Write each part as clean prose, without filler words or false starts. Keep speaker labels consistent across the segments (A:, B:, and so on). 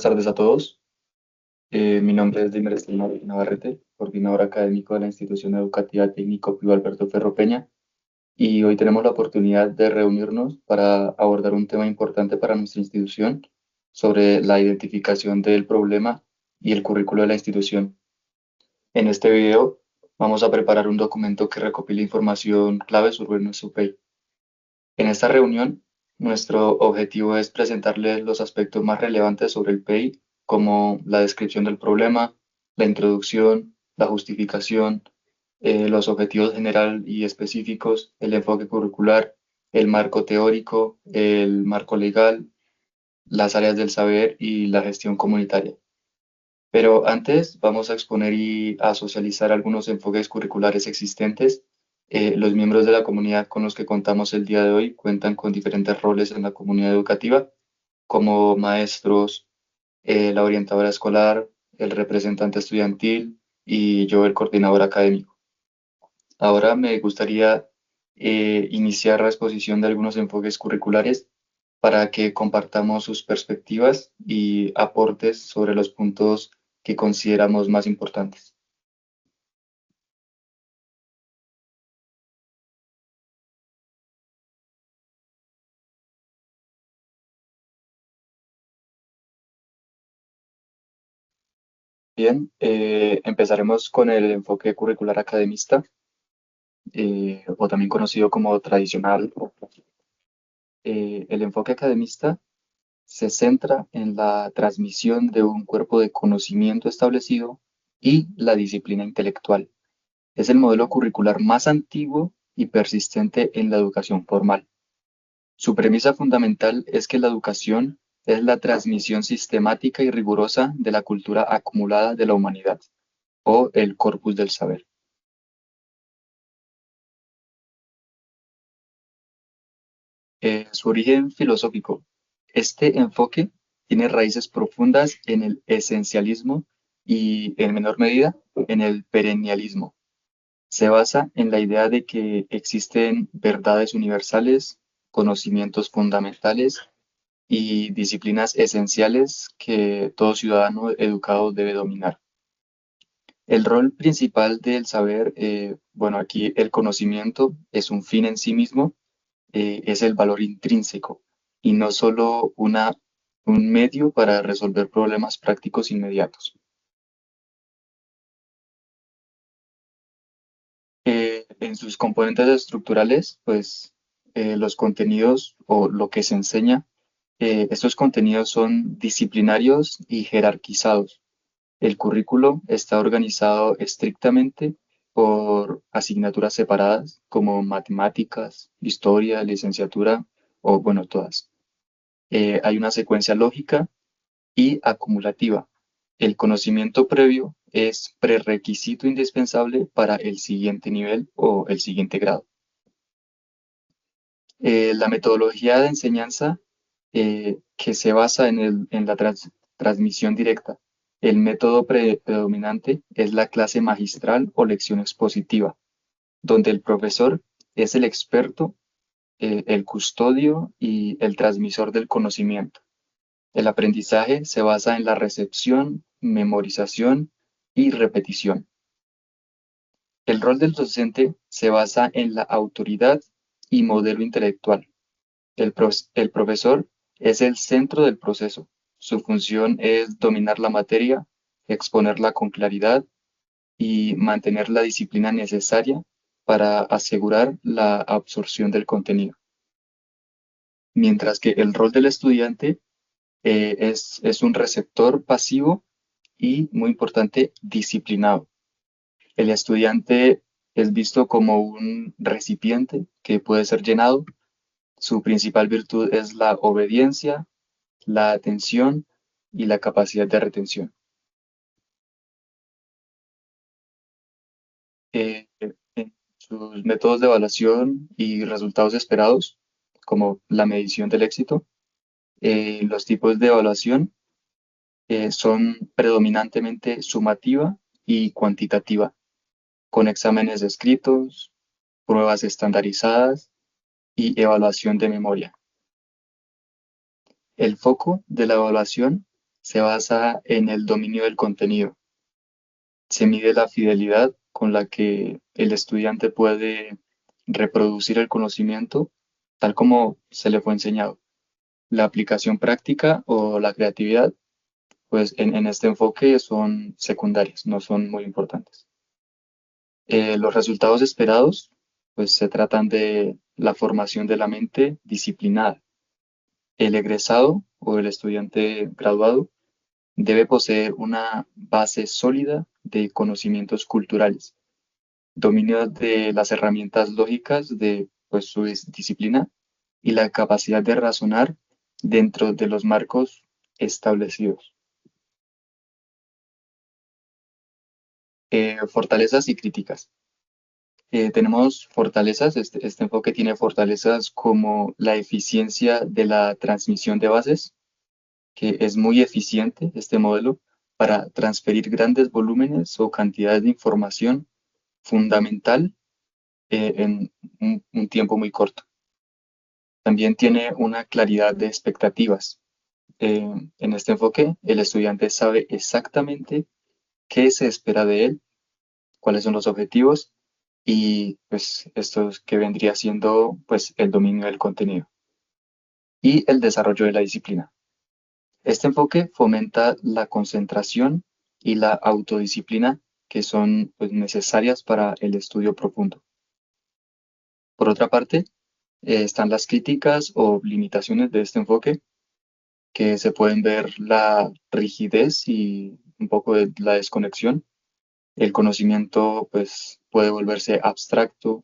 A: tardes a todos. Mi nombre es Dimer Estelmar Navarrete, coordinador académico de la institución educativa técnico Pío Alberto Ferro Peña, y hoy tenemos la oportunidad de reunirnos para abordar un tema importante para nuestra institución sobre la identificación del problema y el currículo de la institución. En este video vamos a preparar un documento que recopila información clave sobre nuestro PEI. En esta reunión, nuestro objetivo es presentarles los aspectos más relevantes sobre el PEI, como la descripción del problema, la introducción, la justificación, los objetivos general y específicos, el enfoque curricular, el marco teórico, el marco legal, las áreas del saber y la gestión comunitaria. Pero antes vamos a exponer y a socializar algunos enfoques curriculares existentes. Los miembros de la comunidad con los que contamos el día de hoy cuentan con diferentes roles en la comunidad educativa, como maestros, la orientadora escolar, el representante estudiantil y yo, el coordinador académico. Ahora me gustaría iniciar la exposición de algunos enfoques curriculares para que compartamos sus perspectivas y aportes sobre los puntos que consideramos más importantes. Bien, empezaremos con el enfoque curricular academista, o también conocido como tradicional. El enfoque academista se centra en la transmisión de un cuerpo de conocimiento establecido y la disciplina intelectual. Es el modelo curricular más antiguo y persistente en la educación formal. Su premisa fundamental es que la educación es la transmisión sistemática y rigurosa de la cultura acumulada de la humanidad, o el corpus del saber. Su origen filosófico. Este enfoque tiene raíces profundas en el esencialismo y, en menor medida, en el perennialismo. Se basa en la idea de que existen verdades universales, conocimientos fundamentales y disciplinas esenciales que todo ciudadano educado debe dominar. El rol principal del saber, bueno, aquí el conocimiento es un fin en sí mismo, es el valor intrínseco y no solo un medio para resolver problemas prácticos inmediatos. En sus componentes estructurales, pues los contenidos o lo que se enseña, estos contenidos son disciplinarios y jerarquizados. El currículo está organizado estrictamente por asignaturas separadas como matemáticas, historia, licenciatura o, bueno, todas. Hay una secuencia lógica y acumulativa. El conocimiento previo es prerequisito indispensable para el siguiente nivel o el siguiente grado. La metodología de enseñanza que se basa en la transmisión directa. El método predominante es la clase magistral o lección expositiva, donde el profesor es el experto, el custodio y el transmisor del conocimiento. El aprendizaje se basa en la recepción, memorización y repetición. El rol del docente se basa en la autoridad y modelo intelectual. El profesor es el centro del proceso. Su función es dominar la materia, exponerla con claridad y mantener la disciplina necesaria para asegurar la absorción del contenido. Mientras que el rol del estudiante es un receptor pasivo y, muy importante, disciplinado. El estudiante es visto como un recipiente que puede ser llenado. Su principal virtud es la obediencia, la atención y la capacidad de retención. En sus métodos de evaluación y resultados esperados, como la medición del éxito, los tipos de evaluación son predominantemente sumativa y cuantitativa, con exámenes escritos, pruebas estandarizadas y evaluación de memoria. El foco de la evaluación se basa en el dominio del contenido. Se mide la fidelidad con la que el estudiante puede reproducir el conocimiento tal como se le fue enseñado. La aplicación práctica o la creatividad, pues en este enfoque son secundarias, no son muy importantes. Los resultados esperados, pues se tratan de la formación de la mente disciplinada. El egresado o el estudiante graduado debe poseer una base sólida de conocimientos culturales, dominio de las herramientas lógicas de pues, su disciplina y la capacidad de razonar dentro de los marcos establecidos. Fortalezas y críticas. Tenemos fortalezas, este enfoque tiene fortalezas como la eficiencia de la transmisión de bases, que es muy eficiente este modelo para transferir grandes volúmenes o cantidades de información fundamental en un tiempo muy corto. También tiene una claridad de expectativas. En este enfoque, el estudiante sabe exactamente qué se espera de él, cuáles son los objetivos y pues esto es que vendría siendo pues el dominio del contenido y el desarrollo de la disciplina. Este enfoque fomenta la concentración y la autodisciplina que son pues, necesarias para el estudio profundo. Por otra parte, están las críticas o limitaciones de este enfoque, que se pueden ver la rigidez y un poco de la desconexión. El conocimiento pues, puede volverse abstracto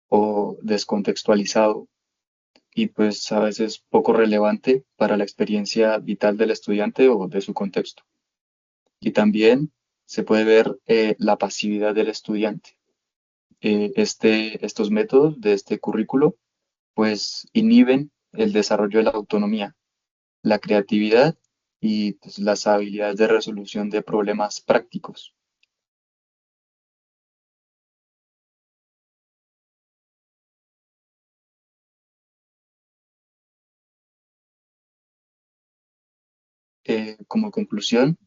A: o descontextualizado y pues a veces poco relevante para la experiencia vital del estudiante o de su contexto. Y también se puede ver la pasividad del estudiante. Estos métodos de este currículo pues inhiben el desarrollo de la autonomía, la creatividad y pues, las habilidades de resolución de problemas prácticos. Como conclusión,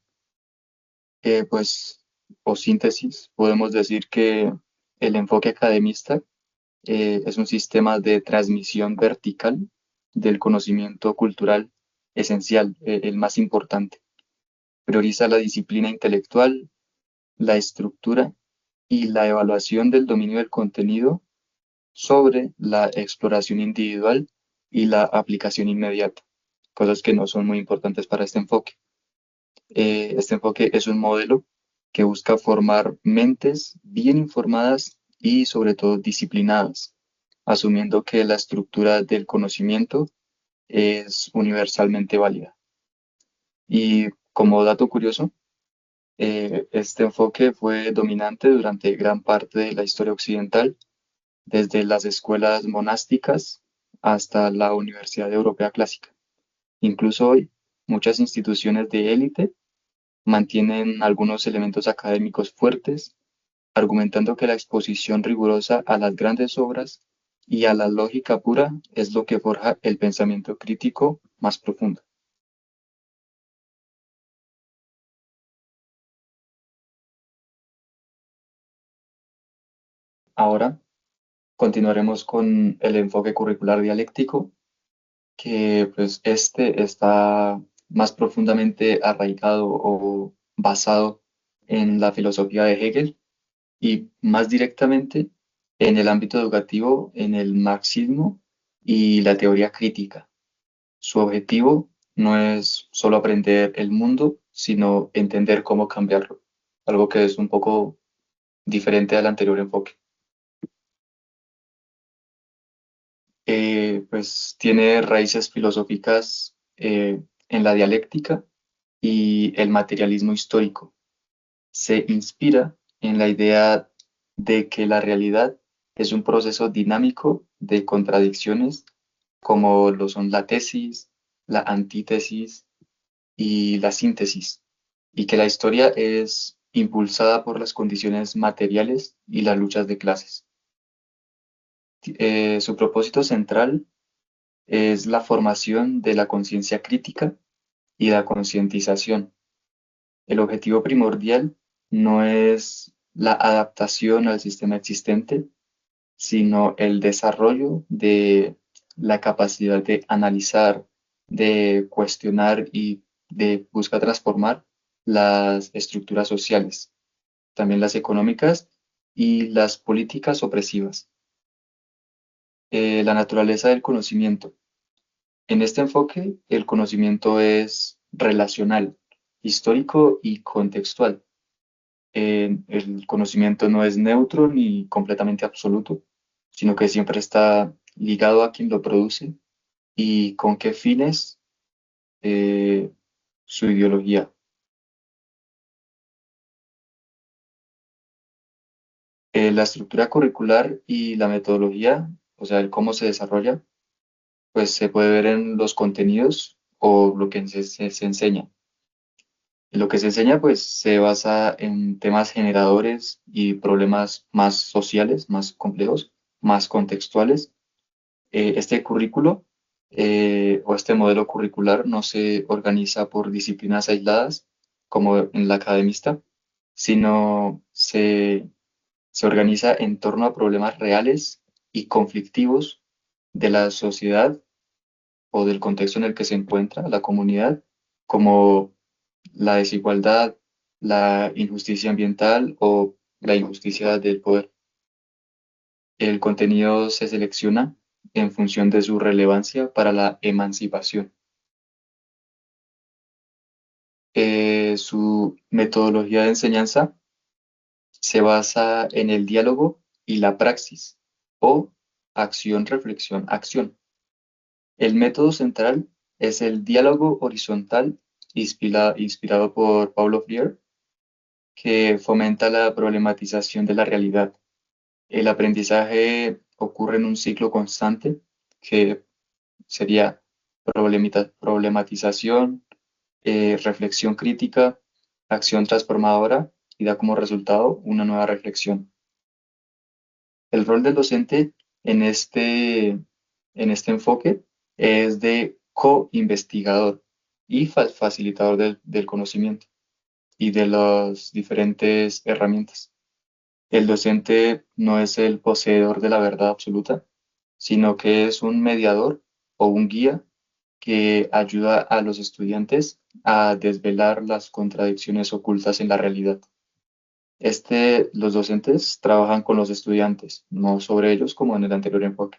A: pues, o síntesis, podemos decir que el enfoque academista es un sistema de transmisión vertical del conocimiento cultural esencial, el más importante. Prioriza la disciplina intelectual, la estructura y la evaluación del dominio del contenido sobre la exploración individual y la aplicación inmediata, cosas que no son muy importantes para este enfoque. Este enfoque es un modelo que busca formar mentes bien informadas y sobre todo disciplinadas, asumiendo que la estructura del conocimiento es universalmente válida. Y como dato curioso, este enfoque fue dominante durante gran parte de la historia occidental, desde las escuelas monásticas hasta la Universidad Europea Clásica. Incluso hoy, muchas instituciones de élite mantienen algunos elementos académicos fuertes, argumentando que la exposición rigurosa a las grandes obras y a la lógica pura es lo que forja el pensamiento crítico más profundo. Ahora continuaremos con el enfoque curricular dialéctico, que pues este está más profundamente arraigado o basado en la filosofía de Hegel y más directamente en el ámbito educativo, en el marxismo y la teoría crítica. Su objetivo no es solo aprender el mundo, sino entender cómo cambiarlo, algo que es un poco diferente al anterior enfoque. Pues tiene raíces filosóficas en la dialéctica y el materialismo histórico. Se inspira en la idea de que la realidad es un proceso dinámico de contradicciones como lo son la tesis, la antítesis y la síntesis, y que la historia es impulsada por las condiciones materiales y las luchas de clases. Su propósito central es la formación de la conciencia crítica y la concientización. El objetivo primordial no es la adaptación al sistema existente, sino el desarrollo de la capacidad de analizar, de cuestionar y de buscar transformar las estructuras sociales, también las económicas y las políticas opresivas. La naturaleza del conocimiento. En este enfoque, el conocimiento es relacional, histórico y contextual. El conocimiento no es neutro ni completamente absoluto, sino que siempre está ligado a quien lo produce y con qué fines eh, su ideología. La estructura curricular y la metodología, o sea, el cómo se desarrolla, pues se puede ver en los contenidos o lo que se enseña. Lo que se enseña, pues, se basa en temas generadores y problemas más sociales, más complejos, más contextuales. Este currículo o este modelo curricular no se organiza por disciplinas aisladas, como en la academista, sino se organiza en torno a problemas reales y conflictivos de la sociedad o del contexto en el que se encuentra la comunidad, como la desigualdad, la injusticia ambiental o la injusticia del poder. El contenido se selecciona en función de su relevancia para la emancipación. Su metodología de enseñanza se basa en el diálogo y la praxis o acción, reflexión, acción. El método central es el diálogo horizontal inspirado por Paulo Freire, que fomenta la problematización de la realidad. El aprendizaje ocurre en un ciclo constante que sería problematización, reflexión crítica, acción transformadora y da como resultado una nueva reflexión. El rol del docente en este enfoque es de co-investigador y facilitador del conocimiento y de las diferentes herramientas. El docente no es el poseedor de la verdad absoluta, sino que es un mediador o un guía que ayuda a los estudiantes a desvelar las contradicciones ocultas en la realidad. Los docentes trabajan con los estudiantes, no sobre ellos como en el anterior enfoque.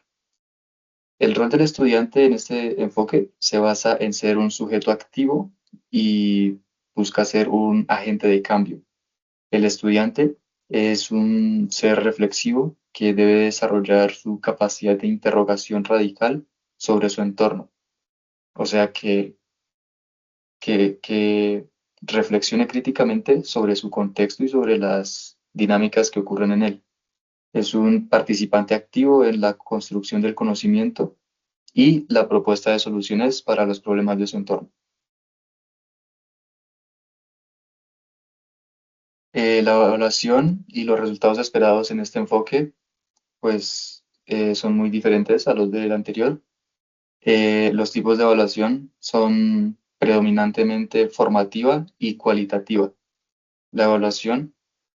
A: El rol del estudiante en este enfoque se basa en ser un sujeto activo y busca ser un agente de cambio. El estudiante es un ser reflexivo que debe desarrollar su capacidad de interrogación radical sobre su entorno. O sea, que reflexione críticamente sobre su contexto y sobre las dinámicas que ocurren en él. Es un participante activo en la construcción del conocimiento y la propuesta de soluciones para los problemas de su entorno. La evaluación y los resultados esperados en este enfoque, pues, son muy diferentes a los del anterior. Los tipos de evaluación son predominantemente formativa y cualitativa. La evaluación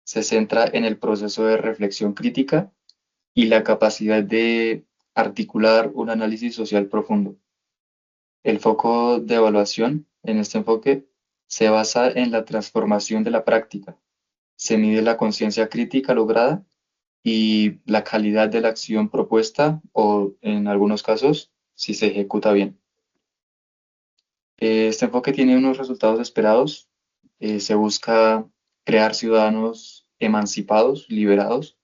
A: se centra en el proceso de reflexión crítica y la capacidad de articular un análisis social profundo. El foco de evaluación en este enfoque se basa en la transformación de la práctica. Se mide la conciencia crítica lograda y la calidad de la acción propuesta o, en algunos casos, si se ejecuta bien. Este enfoque tiene unos resultados esperados. Se busca crear ciudadanos emancipados, liberados.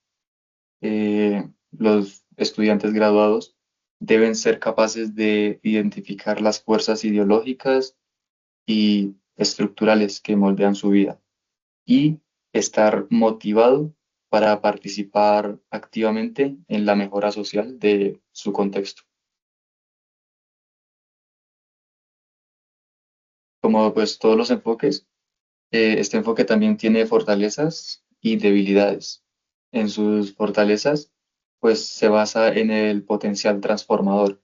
A: Los estudiantes graduados deben ser capaces de identificar las fuerzas ideológicas y estructurales que moldean su vida y estar motivado para participar activamente en la mejora social de su contexto. Como pues todos los enfoques, este enfoque también tiene fortalezas y debilidades. En sus fortalezas, pues se basa en el potencial transformador.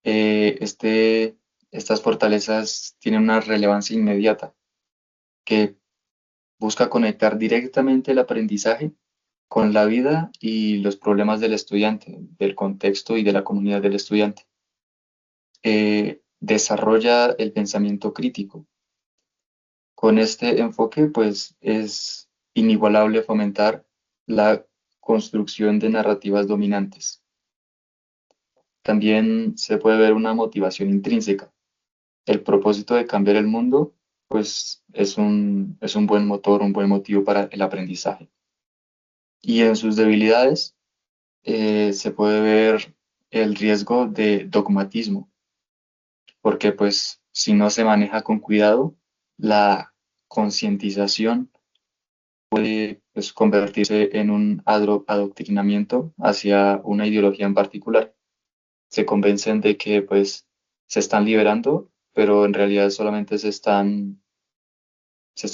A: Este Estas fortalezas tienen una relevancia inmediata que busca conectar directamente el aprendizaje con la vida y los problemas del estudiante, del contexto y de la comunidad del estudiante. Desarrolla el pensamiento crítico. Con este enfoque, pues es inigualable fomentar la construcción de narrativas dominantes. También se puede ver una motivación intrínseca. El propósito de cambiar el mundo, pues es un buen motor, un buen motivo para el aprendizaje. Y en sus debilidades se puede ver el riesgo de dogmatismo, porque pues si no se maneja con cuidado, la concientización puede pues, convertirse en un adoctrinamiento hacia una ideología en particular. Se convencen de que pues se están liberando, pero en realidad solamente se están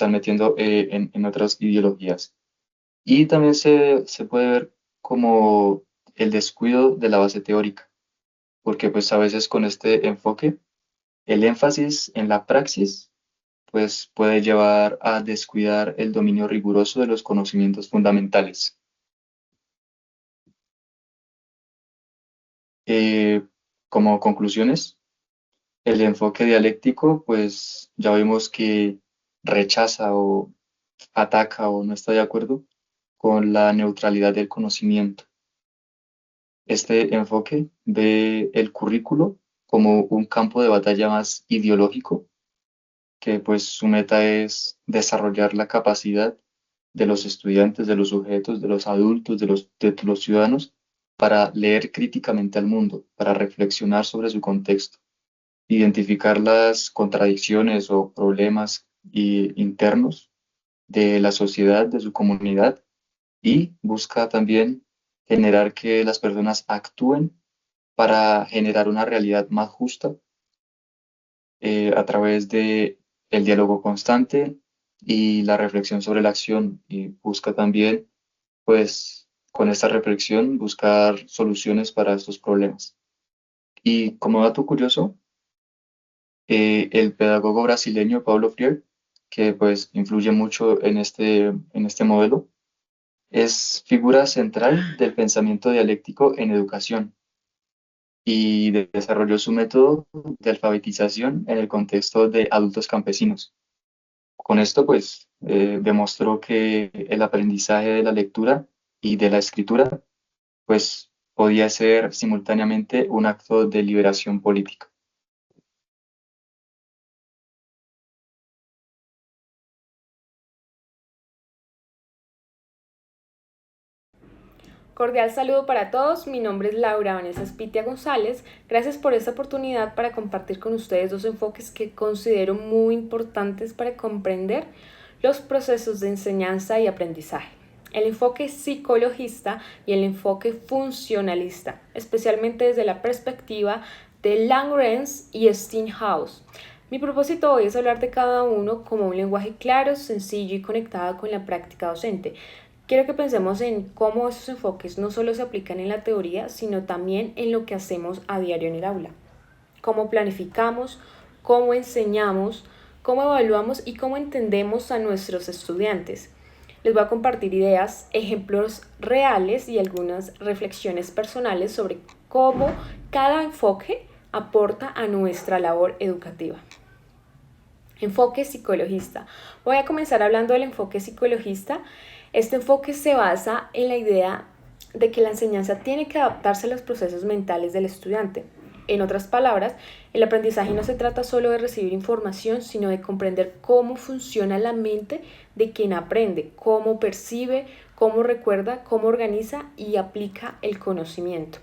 A: metiendo en otras ideologías. Y también se puede ver como el descuido de la base teórica, porque pues a veces con este enfoque, el énfasis en la praxis pues puede llevar a descuidar el dominio riguroso de los conocimientos fundamentales. Eh, Como conclusiones, el enfoque dialéctico pues ya vimos que rechaza o ataca o no está de acuerdo con la neutralidad del conocimiento. Este enfoque ve el currículo como un campo de batalla más ideológico, que pues su meta es desarrollar la capacidad de los estudiantes, de los sujetos, de los adultos, de los ciudadanos, para leer críticamente al mundo, para reflexionar sobre su contexto, identificar las contradicciones o problemas internos de la sociedad, de su comunidad, y busca también generar que las personas actúen para generar una realidad más justa a través de el diálogo constante y la reflexión sobre la acción, y busca también, pues, con esta reflexión, buscar soluciones para estos problemas. Y como dato curioso, el pedagogo brasileño Paulo Freire, que pues influye mucho en este modelo, es figura central del pensamiento dialéctico en educación y desarrolló su método de alfabetización en el contexto de adultos campesinos. Con esto, pues, demostró que el aprendizaje de la lectura y de la escritura, pues, podía ser simultáneamente un acto de liberación política.
B: Cordial saludo para todos, mi nombre es Laura Vanessa Spitia González. Gracias por esta oportunidad para compartir con ustedes dos enfoques que considero muy importantes para comprender los procesos de enseñanza y aprendizaje. El enfoque psicologista y el enfoque funcionalista, especialmente desde la perspectiva de Langrenz y Steinhaus. Mi propósito hoy es hablar de cada uno como un lenguaje claro, sencillo y conectado con la práctica docente. Quiero que pensemos en cómo esos enfoques no solo se aplican en la teoría, sino también en lo que hacemos a diario en el aula. Cómo planificamos, cómo enseñamos, cómo evaluamos y cómo entendemos a nuestros estudiantes. Les voy a compartir ideas, ejemplos reales y algunas reflexiones personales sobre cómo cada enfoque aporta a nuestra labor educativa. Enfoque psicologista. Voy a comenzar hablando del enfoque psicologista. Este enfoque se basa en la idea de que la enseñanza tiene que adaptarse a los procesos mentales del estudiante. En otras palabras, el aprendizaje no se trata solo de recibir información, sino de comprender cómo funciona la mente de quien aprende, cómo percibe, cómo recuerda, cómo organiza y aplica el conocimiento.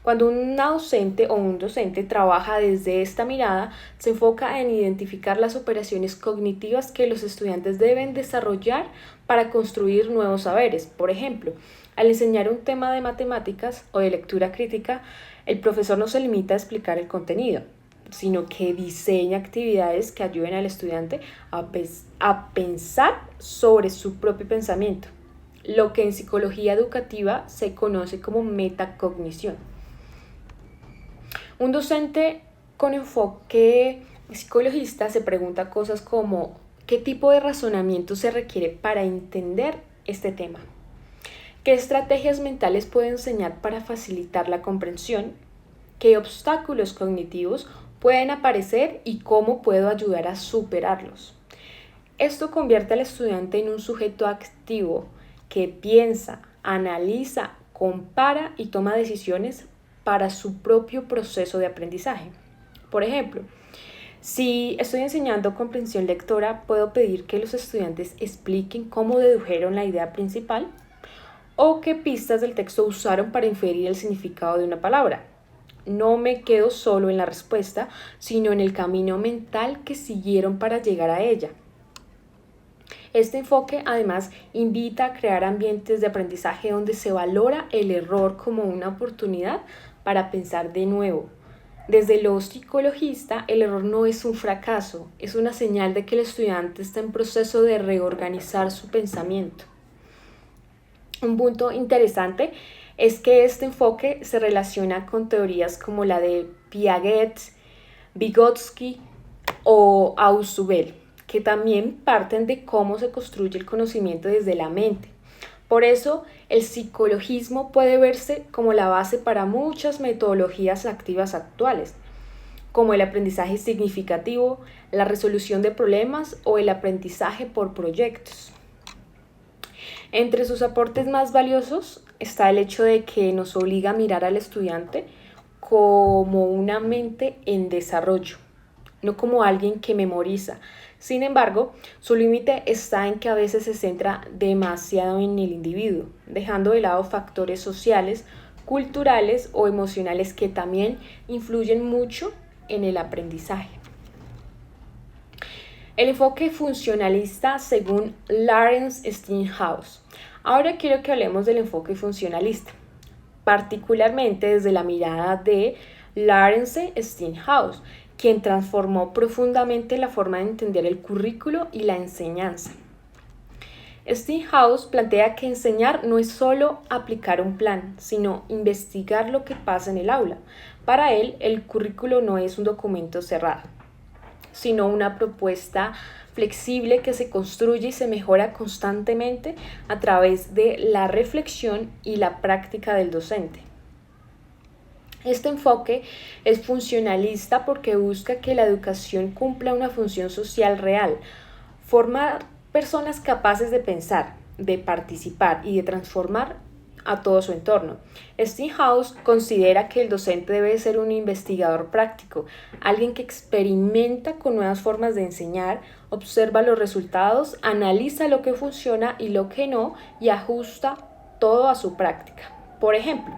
B: Cuando una docente o un docente trabaja desde esta mirada, se enfoca en identificar las operaciones cognitivas que los estudiantes deben desarrollar para construir nuevos saberes. Por ejemplo, al enseñar un tema de matemáticas o de lectura crítica, el profesor no se limita a explicar el contenido, sino que diseña actividades que ayuden al estudiante a pensar sobre su propio pensamiento, lo que en psicología educativa se conoce como metacognición. Un docente con enfoque psicologista se pregunta cosas como ¿qué tipo de razonamiento se requiere para entender este tema? ¿Qué estrategias mentales puedo enseñar para facilitar la comprensión? ¿Qué obstáculos cognitivos pueden aparecer y cómo puedo ayudar a superarlos? Esto convierte al estudiante en un sujeto activo que piensa, analiza, compara y toma decisiones para su propio proceso de aprendizaje. Por ejemplo, si estoy enseñando comprensión lectora, puedo pedir que los estudiantes expliquen cómo dedujeron la idea principal o qué pistas del texto usaron para inferir el significado de una palabra. No me quedo solo en la respuesta, sino en el camino mental que siguieron para llegar a ella. Este enfoque además invita a crear ambientes de aprendizaje donde se valora el error como una oportunidad para pensar de nuevo. Desde lo psicologista, el error no es un fracaso, es una señal de que el estudiante está en proceso de reorganizar su pensamiento. Un punto interesante es que este enfoque se relaciona con teorías como la de Piaget, Vygotsky o Ausubel, que también parten de cómo se construye el conocimiento desde la mente. Por eso, el psicologismo puede verse como la base para muchas metodologías activas actuales, como el aprendizaje significativo, la resolución de problemas o el aprendizaje por proyectos. Entre sus aportes más valiosos está el hecho de que nos obliga a mirar al estudiante como una mente en desarrollo, no como alguien que memoriza. Sin embargo, su límite está en que a veces se centra demasiado en el individuo, dejando de lado factores sociales, culturales o emocionales que también influyen mucho en el aprendizaje. El enfoque funcionalista según Lawrence Steinhaus. Ahora quiero que hablemos del enfoque funcionalista, particularmente desde la mirada de Lawrence Steinhaus, quien transformó profundamente la forma de entender el currículo y la enseñanza. Steinhaus plantea que enseñar no es solo aplicar un plan, sino investigar lo que pasa en el aula. Para él, el currículo no es un documento cerrado, sino una propuesta flexible que se construye y se mejora constantemente a través de la reflexión y la práctica del docente. Este enfoque es funcionalista porque busca que la educación cumpla una función social real, formar personas capaces de pensar, de participar y de transformar a todo su entorno. Steinhaus considera que el docente debe ser un investigador práctico, alguien que experimenta con nuevas formas de enseñar, observa los resultados, analiza lo que funciona y lo que no y ajusta todo a su práctica. Por ejemplo,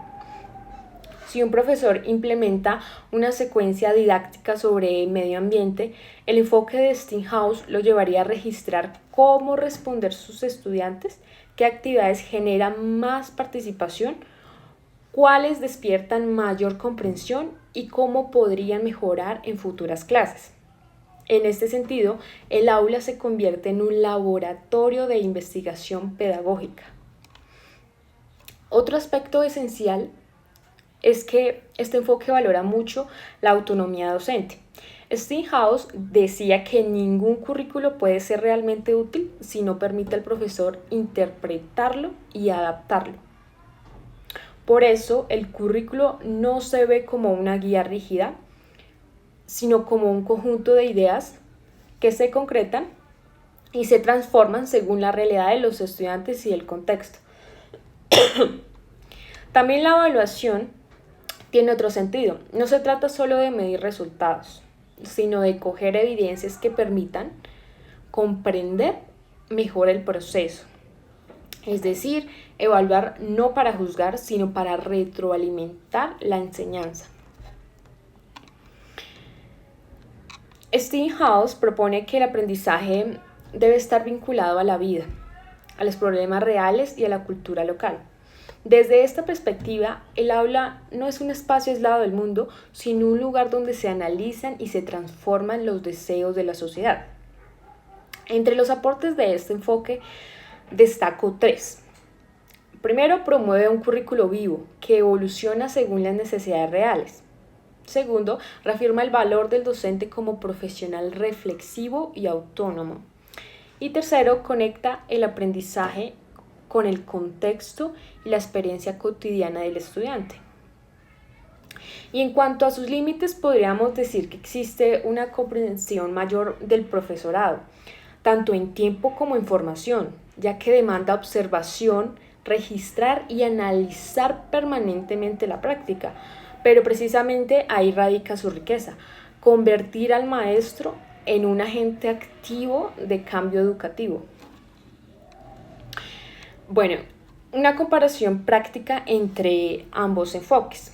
B: si un profesor implementa una secuencia didáctica sobre medio ambiente, el enfoque de Steinhaus lo llevaría a registrar cómo responder sus estudiantes, qué actividades generan más participación, cuáles despiertan mayor comprensión y cómo podrían mejorar en futuras clases. En este sentido, el aula se convierte en un laboratorio de investigación pedagógica. Otro aspecto esencial es que este enfoque valora mucho la autonomía docente. Steinhaus decía que ningún currículo puede ser realmente útil si no permite al profesor interpretarlo y adaptarlo. Por eso, el currículo no se ve como una guía rígida, sino como un conjunto de ideas que se concretan y se transforman según la realidad de los estudiantes y el contexto. También la evaluación tiene otro sentido. No se trata solo de medir resultados, sino de coger evidencias que permitan comprender mejor el proceso. Es decir, evaluar no para juzgar, sino para retroalimentar la enseñanza. Steinhaus propone que el aprendizaje debe estar vinculado a la vida, a los problemas reales y a la cultura local. Desde esta perspectiva, el aula no es un espacio aislado del mundo, sino un lugar donde se analizan y se transforman los deseos de la sociedad. Entre los aportes de este enfoque destaco 3. Primero, promueve un currículo vivo que evoluciona según las necesidades reales. Segundo, reafirma el valor del docente como profesional reflexivo y autónomo. Y tercero, conecta el aprendizaje con el contexto y la experiencia cotidiana del estudiante. Y en cuanto a sus límites, podríamos decir que existe una comprensión mayor del profesorado, tanto en tiempo como en formación, ya que demanda observación, registrar y analizar permanentemente la práctica. Pero precisamente ahí radica su riqueza, convertir al maestro en un agente activo de cambio educativo. Bueno, una comparación práctica entre ambos enfoques.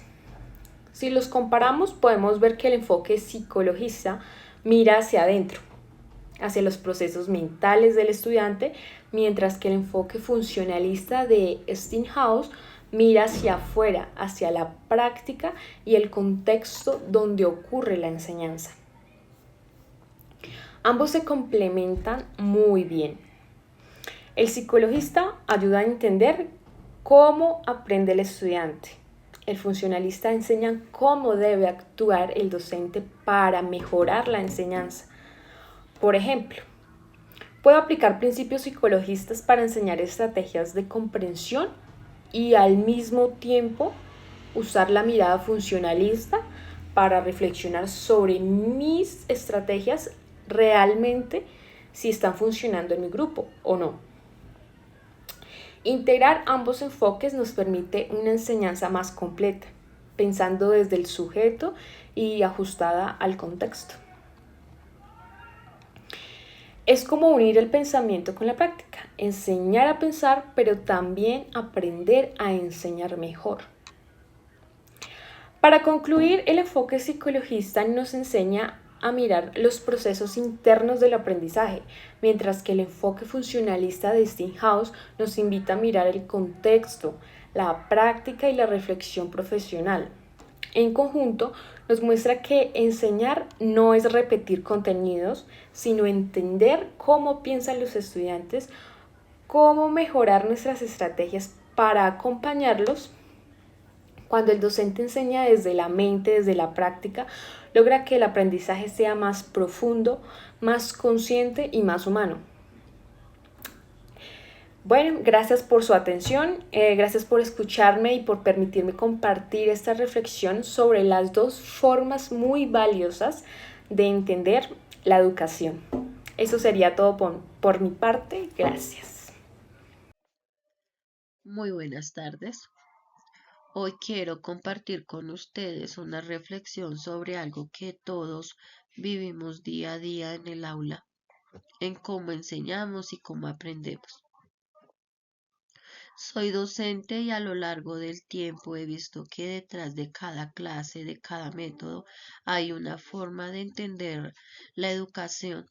B: Si los comparamos, podemos ver que el enfoque psicologista mira hacia adentro, hacia los procesos mentales del estudiante, mientras que el enfoque funcionalista de Steinhaus mira hacia afuera, hacia la práctica y el contexto donde ocurre la enseñanza. Ambos se complementan muy bien. El psicologista ayuda a entender cómo aprende el estudiante. El funcionalista enseña cómo debe actuar el docente para mejorar la enseñanza. Por ejemplo, puedo aplicar principios psicologistas para enseñar estrategias de comprensión y al mismo tiempo usar la mirada funcionalista para reflexionar sobre mis estrategias realmente si están funcionando en mi grupo o no. Integrar ambos enfoques nos permite una enseñanza más completa, pensando desde el sujeto y ajustada al contexto. Es como unir el pensamiento con la práctica, enseñar a pensar, pero también aprender a enseñar mejor. Para concluir, el enfoque psicologista nos enseña a mirar los procesos internos del aprendizaje, mientras que el enfoque funcionalista de Steinhaus nos invita a mirar el contexto, la práctica y la reflexión profesional. En conjunto, nos muestra que enseñar no es repetir contenidos, sino entender cómo piensan los estudiantes, cómo mejorar nuestras estrategias para acompañarlos. Cuando el docente enseña desde la mente, desde la práctica, logra que el aprendizaje sea más profundo, más consciente y más humano. Bueno, gracias por su atención, gracias por escucharme y por permitirme compartir esta reflexión sobre las dos formas muy valiosas de entender la educación. Eso sería todo por mi parte. Gracias.
C: Muy buenas tardes. Hoy quiero compartir con ustedes una reflexión sobre algo que todos vivimos día a día en el aula, en cómo enseñamos y cómo aprendemos. Soy docente y a lo largo del tiempo he visto que detrás de cada clase, de cada método, hay una forma de entender la educación.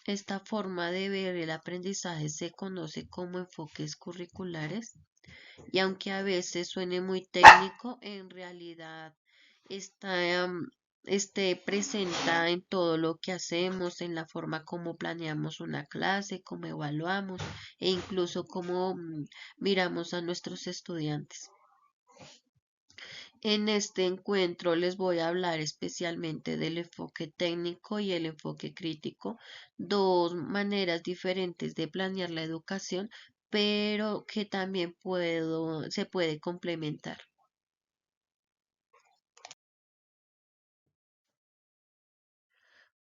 C: Esta forma de ver el aprendizaje se conoce como enfoques curriculares y aunque a veces suene muy técnico, en realidad está, presenta en todo lo que hacemos, en la forma como planeamos una clase, cómo evaluamos e incluso cómo miramos a nuestros estudiantes. En este encuentro les voy a hablar especialmente del enfoque técnico y el enfoque crítico, dos maneras diferentes de planear la educación, pero que también se puede complementar.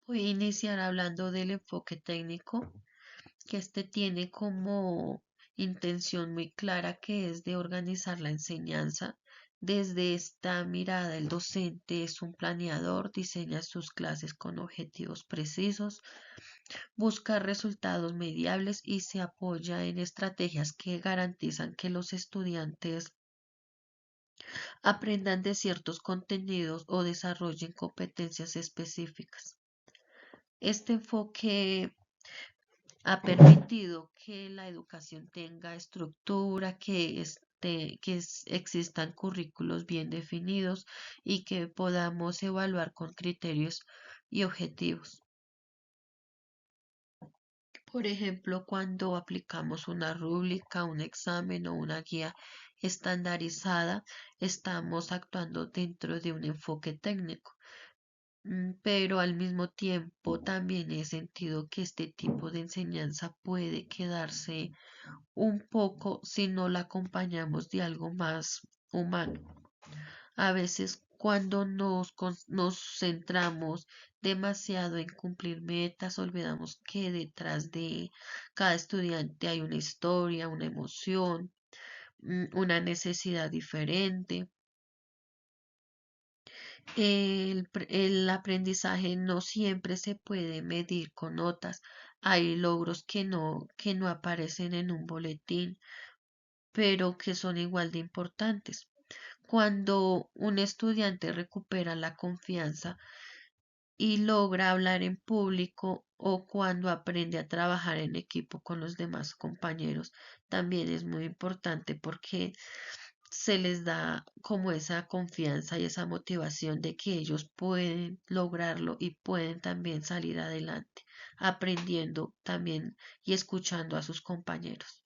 C: Voy a iniciar hablando del enfoque técnico, que este tiene como intención muy clara que es de organizar la enseñanza. Desde esta mirada, el docente es un planeador, diseña sus clases con objetivos precisos, busca resultados mediables y se apoya en estrategias que garantizan que los estudiantes aprendan de ciertos contenidos o desarrollen competencias específicas. Este enfoque ha permitido que la educación tenga estructura, existan currículos bien definidos y que podamos evaluar con criterios y objetivos. Por ejemplo, cuando aplicamos una rúbrica, un examen o una guía, estandarizada, estamos actuando dentro de un enfoque técnico. Pero al mismo tiempo también he sentido que este tipo de enseñanza puede quedarse un poco si no la acompañamos de algo más humano. A veces cuando nos centramos demasiado en cumplir metas, olvidamos que detrás de cada estudiante hay una historia, una emoción, una necesidad diferente. El aprendizaje no siempre se puede medir con notas. Hay logros que no aparecen en un boletín, pero que son igual de importantes. Cuando un estudiante recupera la confianza y logra hablar en público o cuando aprende a trabajar en equipo con los demás compañeros, también es muy importante porque se les da como esa confianza y esa motivación de que ellos pueden lograrlo y pueden también salir adelante, aprendiendo también y escuchando a sus compañeros.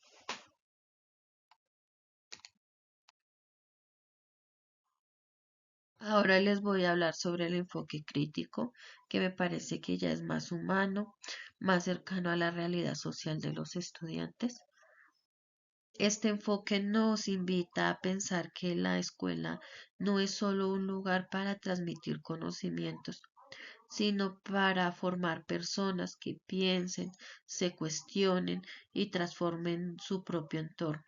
C: Ahora les voy a hablar sobre el enfoque crítico, que me parece que ya es más humano, más cercano a la realidad social de los estudiantes. Este enfoque nos invita a pensar que la escuela no es solo un lugar para transmitir conocimientos, sino para formar personas que piensen, se cuestionen y transformen su propio entorno.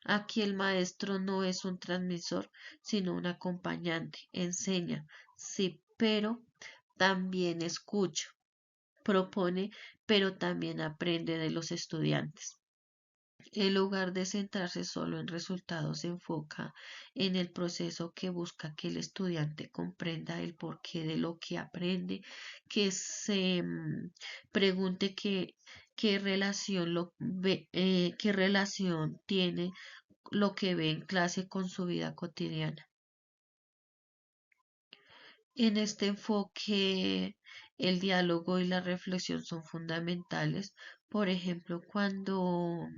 C: Aquí el maestro no es un transmisor, sino un acompañante. Enseña, sí, pero también escucha, propone, pero también aprende de los estudiantes. En lugar de centrarse solo en resultados, se enfoca en el proceso que busca que el estudiante comprenda el porqué de lo que aprende, que se pregunte qué relación qué relación tiene lo que ve en clase con su vida cotidiana. En este enfoque, el diálogo y la reflexión son fundamentales. Por ejemplo, cuando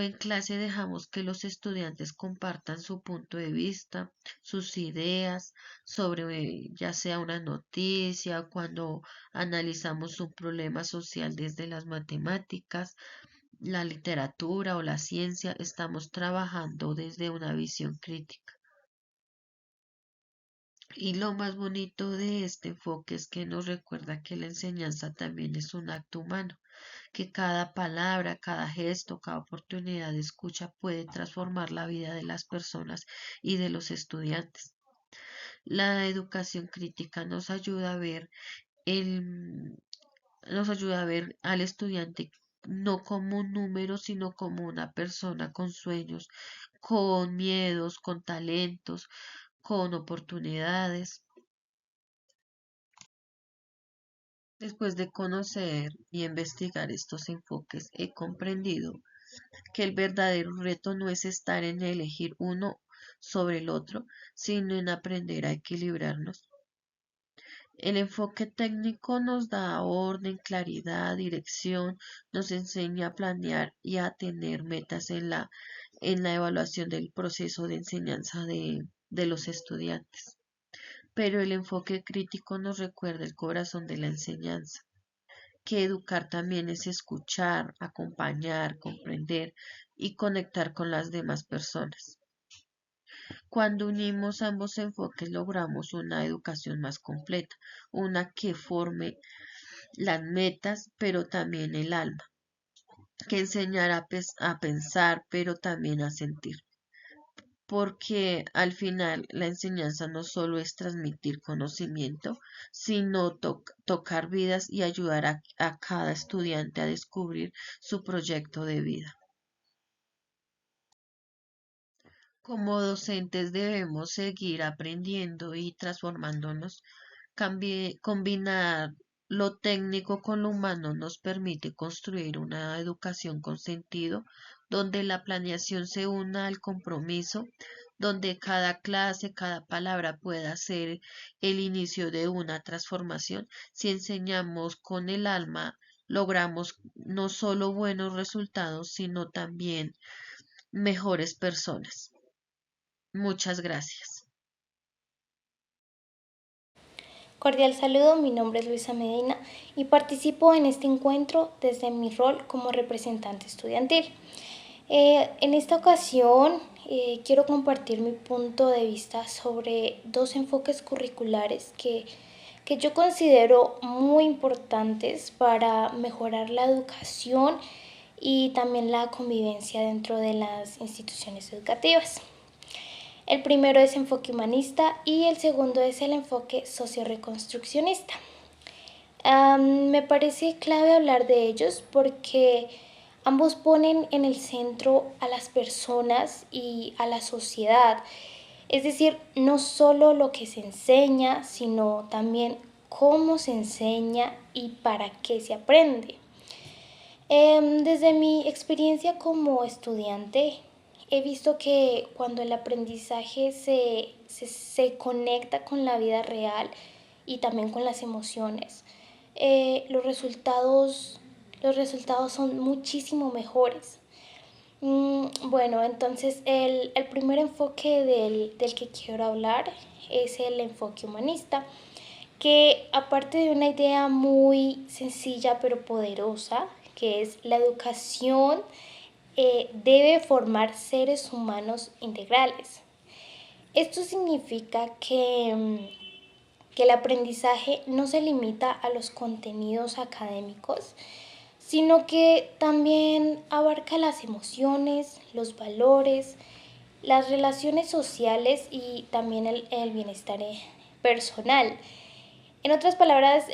C: en clase dejamos que los estudiantes compartan su punto de vista, sus ideas sobre ya sea una noticia, cuando analizamos un problema social desde las matemáticas, la literatura o la ciencia, estamos trabajando desde una visión crítica. Y lo más bonito de este enfoque es que nos recuerda que la enseñanza también es un acto humano, que cada palabra, cada gesto, cada oportunidad de escucha puede transformar la vida de las personas y de los estudiantes. La educación crítica el, nos ayuda a ver al estudiante no como un número, sino como una persona con sueños, con miedos, con talentos, con oportunidades. Después de conocer y investigar estos enfoques, he comprendido que el verdadero reto no es estar en elegir uno sobre el otro, sino en aprender a equilibrarnos. El enfoque técnico nos da orden, claridad, dirección, nos enseña a planear y a tener metas en la evaluación del proceso de enseñanza de los estudiantes. Pero el enfoque crítico nos recuerda el corazón de la enseñanza, que educar también es escuchar, acompañar, comprender y conectar con las demás personas. Cuando unimos ambos enfoques logramos una educación más completa, una que forme las metas, pero también el alma, que enseñará a pensar, pero también a sentir. Porque al final la enseñanza no solo es transmitir conocimiento, sino tocar vidas y ayudar a cada estudiante a descubrir su proyecto de vida. Como docentes debemos seguir aprendiendo y transformándonos. Combinar lo técnico con lo humano nos permite construir una educación con sentido, donde la planeación se una al compromiso, donde cada clase, cada palabra pueda ser el inicio de una transformación. Si enseñamos con el alma, logramos no solo buenos resultados, sino también mejores personas. Muchas gracias.
D: Cordial saludo, mi nombre es Luisa Medina y participo en este encuentro desde mi rol como representante estudiantil. En esta ocasión quiero compartir mi punto de vista sobre dos enfoques curriculares que yo considero muy importantes para mejorar la educación y también la convivencia dentro de las instituciones educativas. El primero es enfoque humanista y el segundo es el enfoque socio-reconstruccionista. Me parece clave hablar de ellos porque ambos ponen en el centro a las personas y a la sociedad. Es decir, no solo lo que se enseña, sino también cómo se enseña y para qué se aprende. Desde mi experiencia como estudiante, he visto que cuando el aprendizaje se conecta con la vida real y también con las emociones, los resultados son muchísimo mejores. Bueno, entonces el primer enfoque del que quiero hablar es el enfoque humanista, que aparte de una idea muy sencilla pero poderosa, que es la educación debe formar seres humanos integrales. Esto significa que el aprendizaje no se limita a los contenidos académicos, sino que también abarca las emociones, los valores, las relaciones sociales y también el bienestar personal. En otras palabras,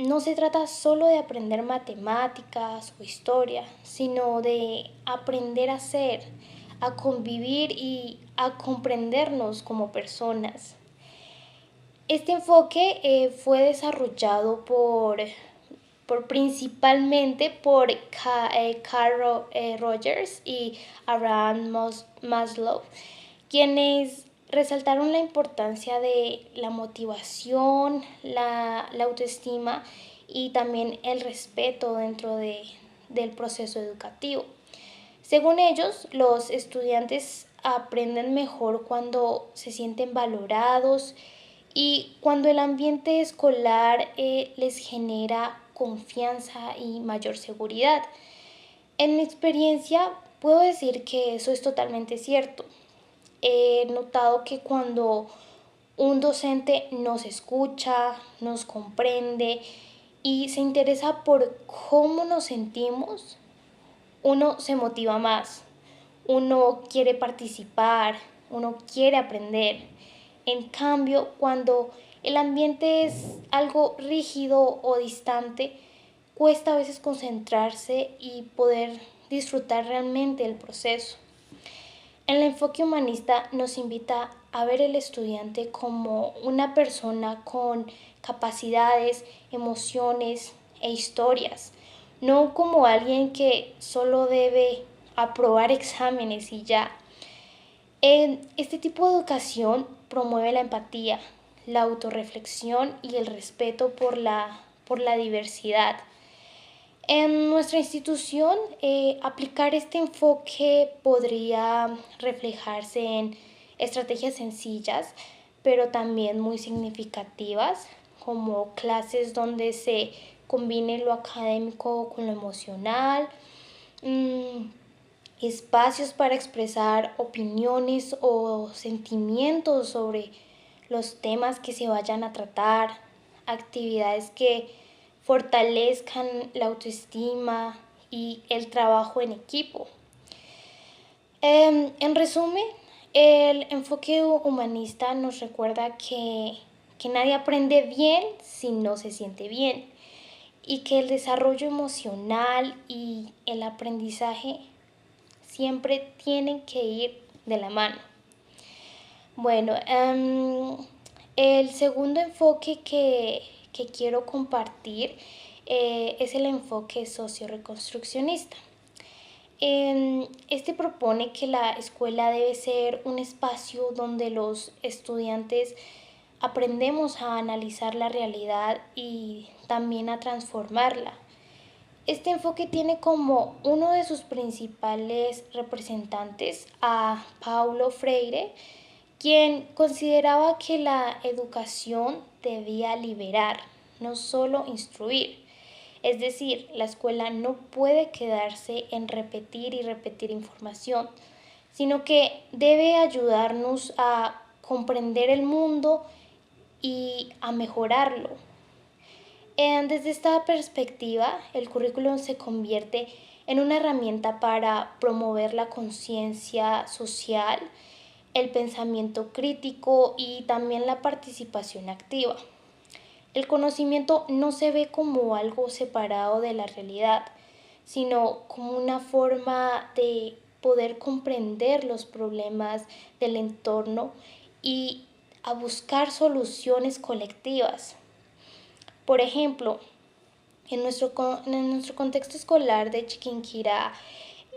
D: no se trata solo de aprender matemáticas o historia, sino de aprender a ser, a convivir y a comprendernos como personas. Este enfoque fue desarrollado principalmente por Carl Rogers y Abraham Maslow, quienes resaltaron la importancia de la motivación, la autoestima y también el respeto dentro del proceso educativo. Según ellos, los estudiantes aprenden mejor cuando se sienten valorados y cuando el ambiente escolar les genera confianza y mayor seguridad. En mi experiencia puedo decir que eso es totalmente cierto. He notado que cuando un docente nos escucha, nos comprende y se interesa por cómo nos sentimos, uno se motiva más, uno quiere participar, uno quiere aprender. En cambio, cuando el ambiente es algo rígido o distante, cuesta a veces concentrarse y poder disfrutar realmente el proceso. El enfoque humanista nos invita a ver al estudiante como una persona con capacidades, emociones e historias, no como alguien que solo debe aprobar exámenes y ya. Este tipo de educación promueve la empatía, la autorreflexión y el respeto por la diversidad. En nuestra institución, aplicar este enfoque podría reflejarse en estrategias sencillas, pero también muy significativas, como clases donde se combine lo académico con lo emocional, mm, espacios para expresar opiniones o sentimientos sobre los temas que se vayan a tratar, actividades que fortalezcan la autoestima y el trabajo en equipo. En resumen, el enfoque humanista nos recuerda que nadie aprende bien si no se siente bien y que el desarrollo emocional y el aprendizaje siempre tienen que ir de la mano. Bueno, el segundo enfoque que quiero compartir es el enfoque socio-reconstruccionista. Este propone que la escuela debe ser un espacio donde los estudiantes aprendemos a analizar la realidad y también a transformarla. Este enfoque tiene como uno de sus principales representantes a Paulo Freire, quien consideraba que la educación debía liberar, no solo instruir. Es decir, la escuela no puede quedarse en repetir y repetir información, sino que debe ayudarnos a comprender el mundo y a mejorarlo. Desde esta perspectiva, el currículum se convierte en una herramienta para promover la conciencia social, el pensamiento crítico y también la participación activa. El conocimiento no se ve como algo separado de la realidad, sino como una forma de poder comprender los problemas del entorno y a buscar soluciones colectivas. Por ejemplo, en nuestro contexto escolar de Chiquinquirá,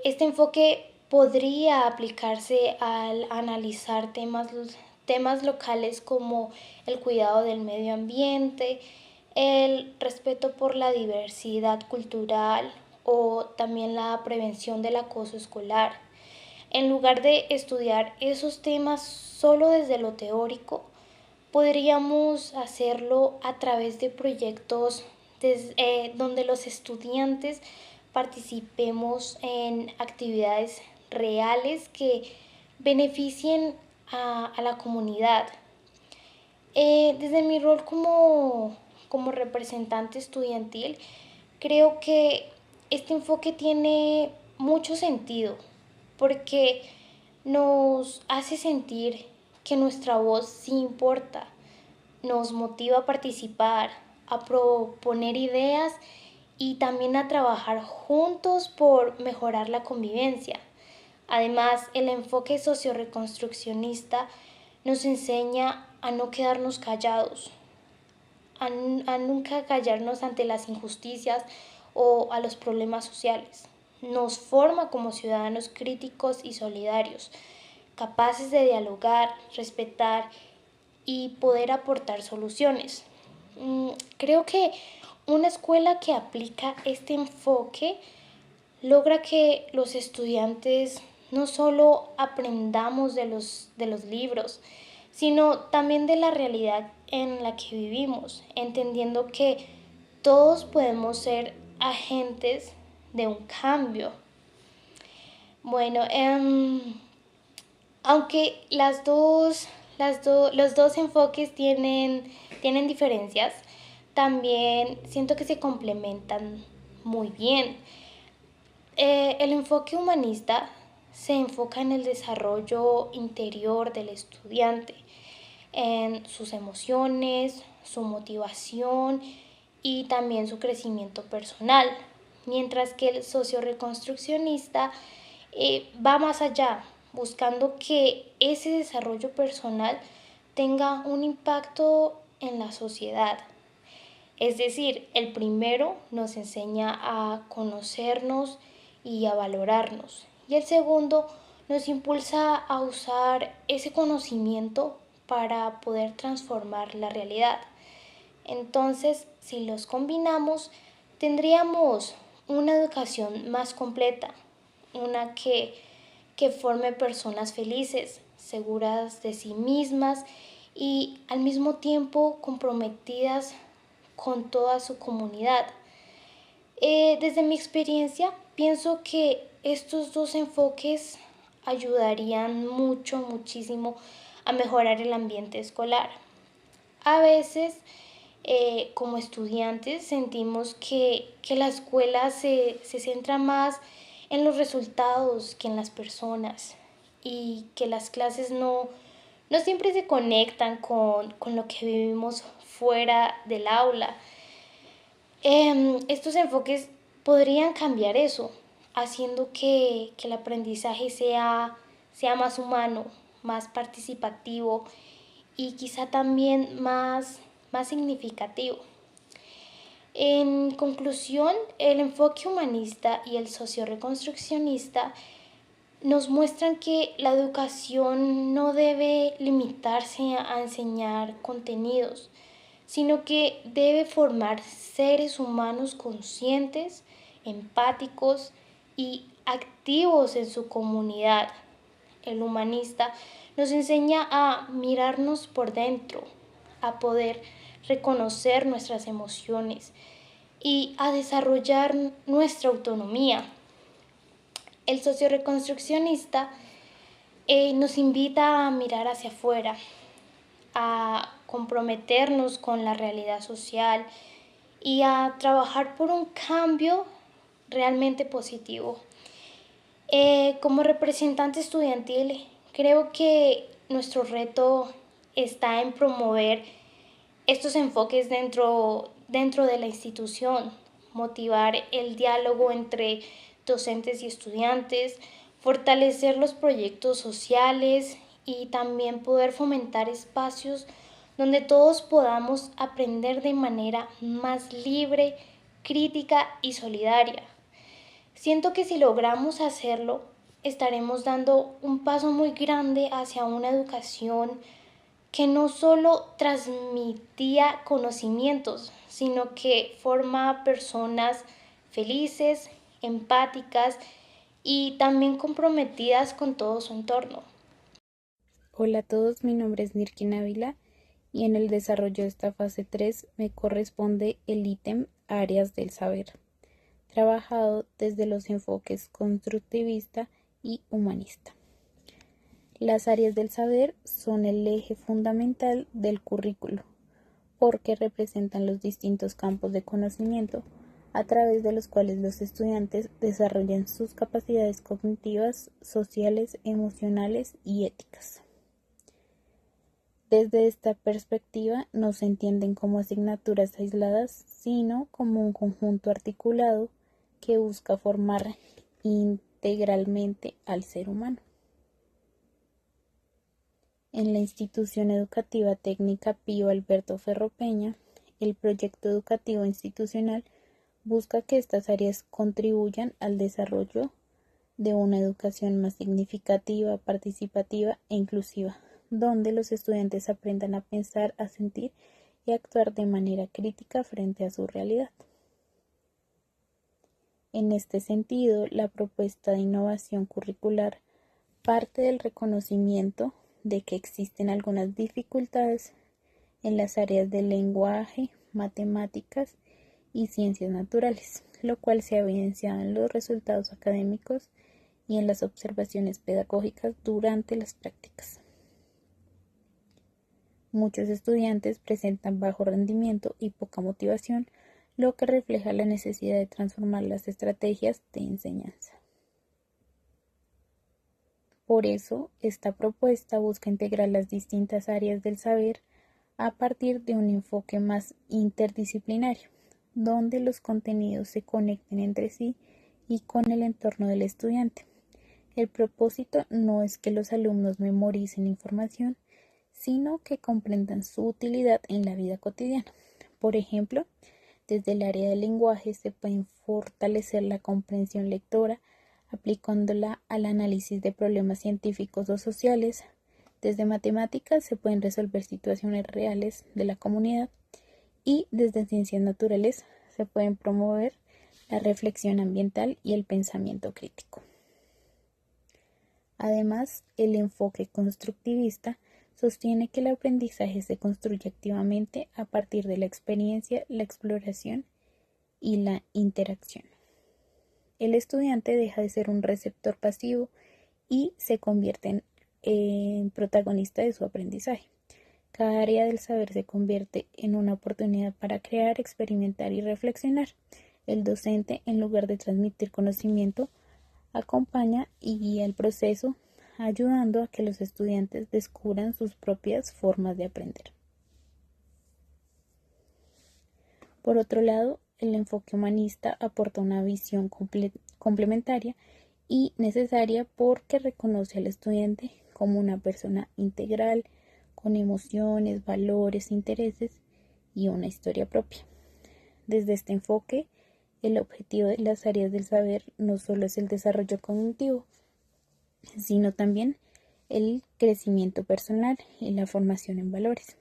D: este enfoque podría aplicarse al analizar temas locales como el cuidado del medio ambiente, el respeto por la diversidad cultural o también la prevención del acoso escolar. En lugar de estudiar esos temas solo desde lo teórico, podríamos hacerlo a través de proyectos donde los estudiantes participemos en actividades reales que beneficien a la comunidad. Desde mi rol como representante estudiantil, creo que este enfoque tiene mucho sentido porque nos hace sentir que nuestra voz sí importa, nos motiva a participar, a proponer ideas y también a trabajar juntos por mejorar la convivencia. Además, el enfoque socioreconstruccionista nos enseña a no quedarnos callados, a nunca callarnos ante las injusticias o a los problemas sociales. Nos forma como ciudadanos críticos y solidarios, capaces de dialogar, respetar y poder aportar soluciones. Creo que una escuela que aplica este enfoque logra que los estudiantes no solo aprendamos de los libros, sino también de la realidad en la que vivimos, entendiendo que todos podemos ser agentes de un cambio. Bueno, aunque los dos enfoques tienen diferencias, también siento que se complementan muy bien. El enfoque humanista se enfoca en el desarrollo interior del estudiante, en sus emociones, su motivación y también su crecimiento personal, mientras que el socioreconstruccionista va más allá, buscando que ese desarrollo personal tenga un impacto en la sociedad. Es decir, el primero nos enseña a conocernos y a valorarnos, y el segundo nos impulsa a usar ese conocimiento para poder transformar la realidad. Entonces, si los combinamos, tendríamos una educación más completa, una que forme personas felices, seguras de sí mismas y al mismo tiempo comprometidas con toda su comunidad. Desde mi experiencia, pienso que estos dos enfoques ayudarían muchísimo a mejorar el ambiente escolar. A veces, como estudiantes, sentimos que la escuela se centra más en los resultados que en las personas y que las clases no siempre se conectan con lo que vivimos fuera del aula. Estos enfoques podrían cambiar eso, haciendo que el aprendizaje sea más humano, más participativo y quizá también más significativo. En conclusión, el enfoque humanista y el socioreconstruccionista nos muestran que la educación no debe limitarse a enseñar contenidos, sino que debe formar seres humanos conscientes empáticos y activos en su comunidad. El humanista nos enseña a mirarnos por dentro, a poder reconocer nuestras emociones y a desarrollar nuestra autonomía. El socioreconstruccionista nos invita a mirar hacia afuera, a comprometernos con la realidad social y a trabajar por un cambio realmente positivo. Como representante estudiantil, creo que nuestro reto está en promover estos enfoques dentro de la institución, motivar el diálogo entre docentes y estudiantes, fortalecer los proyectos sociales y también poder fomentar espacios donde todos podamos aprender de manera más libre, crítica y solidaria. Siento que si logramos hacerlo, estaremos dando un paso muy grande hacia una educación que no solo transmitía conocimientos, sino que forma personas felices, empáticas y también comprometidas con todo su entorno.
E: Hola a todos, mi nombre es Nirkin Ávila y en el desarrollo de esta fase 3 me corresponde el ítem Áreas del Saber, trabajado desde los enfoques constructivista y humanista. Las áreas del saber son el eje fundamental del currículo, porque representan los distintos campos de conocimiento a través de los cuales los estudiantes desarrollan sus capacidades cognitivas, sociales, emocionales y éticas. Desde esta perspectiva no se entienden como asignaturas aisladas, sino como un conjunto articulado que busca formar integralmente al ser humano. En la Institución Educativa Técnica Pío Alberto Ferro Peña, el proyecto educativo institucional busca que estas áreas contribuyan al desarrollo de una educación más significativa, participativa e inclusiva, donde los estudiantes aprendan a pensar, a sentir y a actuar de manera crítica frente a su realidad. En este sentido, la propuesta de innovación curricular parte del reconocimiento de que existen algunas dificultades en las áreas de lenguaje, matemáticas y ciencias naturales, lo cual se ha evidenciado en los resultados académicos y en las observaciones pedagógicas durante las prácticas. Muchos estudiantes presentan bajo rendimiento y poca motivación, lo que refleja la necesidad de transformar las estrategias de enseñanza. Por eso, esta propuesta busca integrar las distintas áreas del saber a partir de un enfoque más interdisciplinario, donde los contenidos se conecten entre sí y con el entorno del estudiante. El propósito no es que los alumnos memoricen información, sino que comprendan su utilidad en la vida cotidiana. Por ejemplo, desde el área del lenguaje se puede fortalecer la comprensión lectora, aplicándola al análisis de problemas científicos o sociales. Desde matemáticas se pueden resolver situaciones reales de la comunidad y desde ciencias naturales se pueden promover la reflexión ambiental y el pensamiento crítico. Además, el enfoque constructivista sostiene que el aprendizaje se construye activamente a partir de la experiencia, la exploración y la interacción. El estudiante deja de ser un receptor pasivo y se convierte en protagonista de su aprendizaje. Cada área del saber se convierte en una oportunidad para crear, experimentar y reflexionar. El docente, en lugar de transmitir conocimiento, acompaña y guía el proceso, ayudando a que los estudiantes descubran sus propias formas de aprender. Por otro lado, el enfoque humanista aporta una visión complementaria y necesaria porque reconoce al estudiante como una persona integral, con emociones, valores, intereses y una historia propia. Desde este enfoque, el objetivo de las áreas del saber no solo es el desarrollo cognitivo, sino también el crecimiento personal y la formación en valores.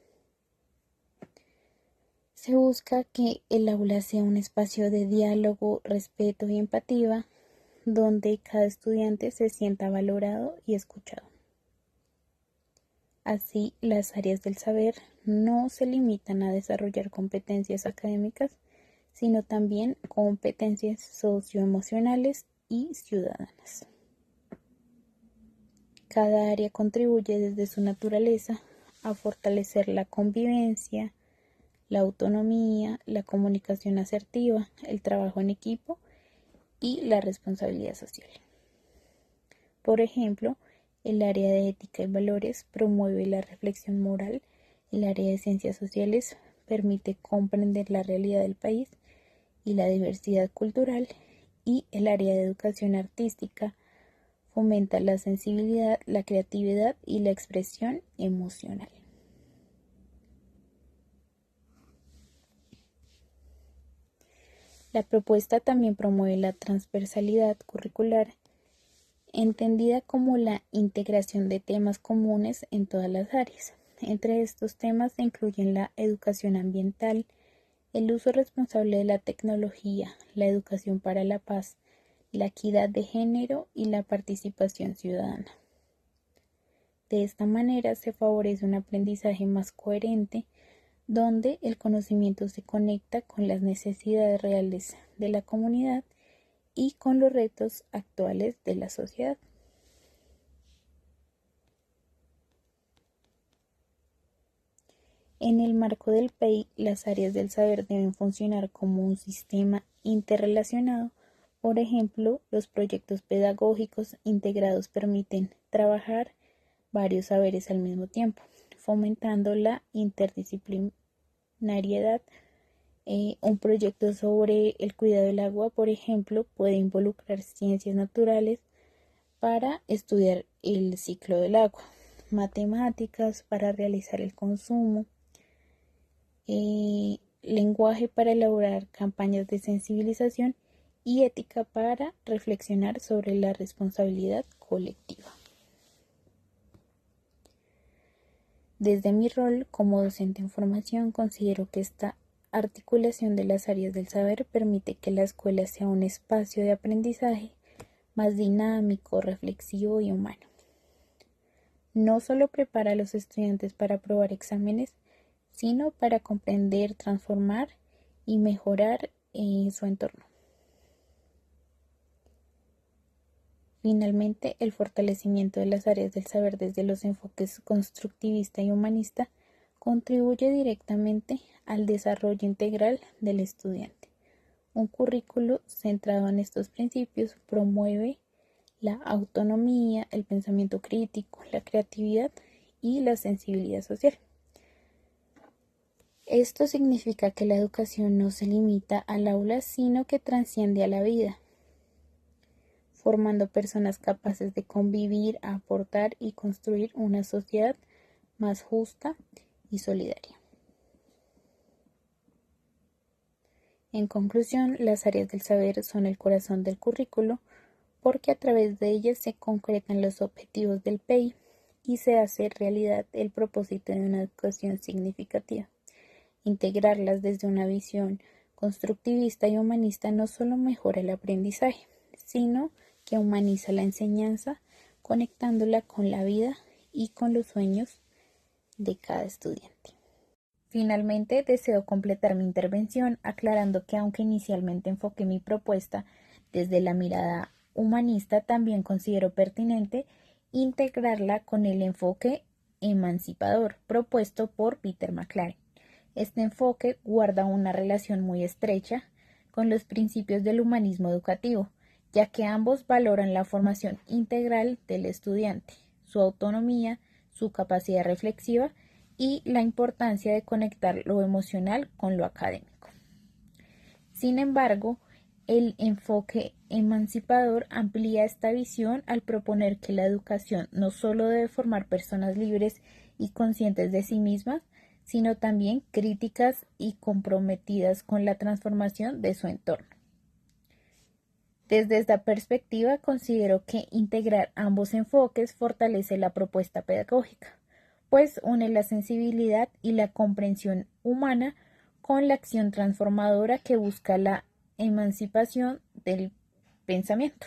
E: Se busca que el aula sea un espacio de diálogo, respeto y empatía, donde cada estudiante se sienta valorado y escuchado. Así, las áreas del saber no se limitan a desarrollar competencias académicas, sino también competencias socioemocionales y ciudadanas. Cada área contribuye desde su naturaleza a fortalecer la convivencia, la autonomía, la comunicación asertiva, el trabajo en equipo y la responsabilidad social. Por ejemplo, el área de ética y valores promueve la reflexión moral, el área de ciencias sociales permite comprender la realidad del país y la diversidad cultural, y el área de educación artística fomenta la sensibilidad, la creatividad y la expresión emocional. La propuesta también promueve la transversalidad curricular, entendida como la integración de temas comunes en todas las áreas. Entre estos temas se incluyen la educación ambiental, el uso responsable de la tecnología, la educación para la paz, la equidad de género y la participación ciudadana. De esta manera se favorece un aprendizaje más coherente, donde el conocimiento se conecta con las necesidades reales de la comunidad y con los retos actuales de la sociedad. En el marco del PEI, las áreas del saber deben funcionar como un sistema interrelacionado. Por ejemplo, los proyectos pedagógicos integrados permiten trabajar varios saberes al mismo tiempo, fomentando la interdisciplinariedad. Un proyecto sobre el cuidado del agua, por ejemplo, puede involucrar ciencias naturales para estudiar el ciclo del agua, matemáticas para realizar el consumo, lenguaje para elaborar campañas de sensibilización y ética para reflexionar sobre la responsabilidad colectiva. Desde mi rol como docente en formación, considero que esta articulación de las áreas del saber permite que la escuela sea un espacio de aprendizaje más dinámico, reflexivo y humano. No solo prepara a los estudiantes para aprobar exámenes, sino para comprender, transformar y mejorar su entorno. Finalmente, el fortalecimiento de las áreas del saber desde los enfoques constructivista y humanista contribuye directamente al desarrollo integral del estudiante. Un currículo centrado en estos principios promueve la autonomía, el pensamiento crítico, la creatividad y la sensibilidad social. Esto significa que la educación no se limita al aula, sino que trasciende a la vida, formando personas capaces de convivir, aportar y construir una sociedad más justa y solidaria. En conclusión, las áreas del saber son el corazón del currículo, porque a través de ellas se concretan los objetivos del PEI y se hace realidad el propósito de una educación significativa. Integrarlas desde una visión constructivista y humanista no solo mejora el aprendizaje, sino que humaniza la enseñanza, conectándola con la vida y con los sueños de cada estudiante. Finalmente, deseo completar mi intervención aclarando que aunque inicialmente enfoqué mi propuesta desde la mirada humanista, también considero pertinente integrarla con el enfoque emancipador propuesto por Peter McLaren. Este enfoque guarda una relación muy estrecha con los principios del humanismo educativo, ya que ambos valoran la formación integral del estudiante, su autonomía, su capacidad reflexiva y la importancia de conectar lo emocional con lo académico. Sin embargo, el enfoque emancipador amplía esta visión al proponer que la educación no solo debe formar personas libres y conscientes de sí mismas, sino también críticas y comprometidas con la transformación de su entorno. Desde esta perspectiva, considero que integrar ambos enfoques fortalece la propuesta pedagógica, pues une la sensibilidad y la comprensión humana con la acción transformadora que busca la emancipación del pensamiento.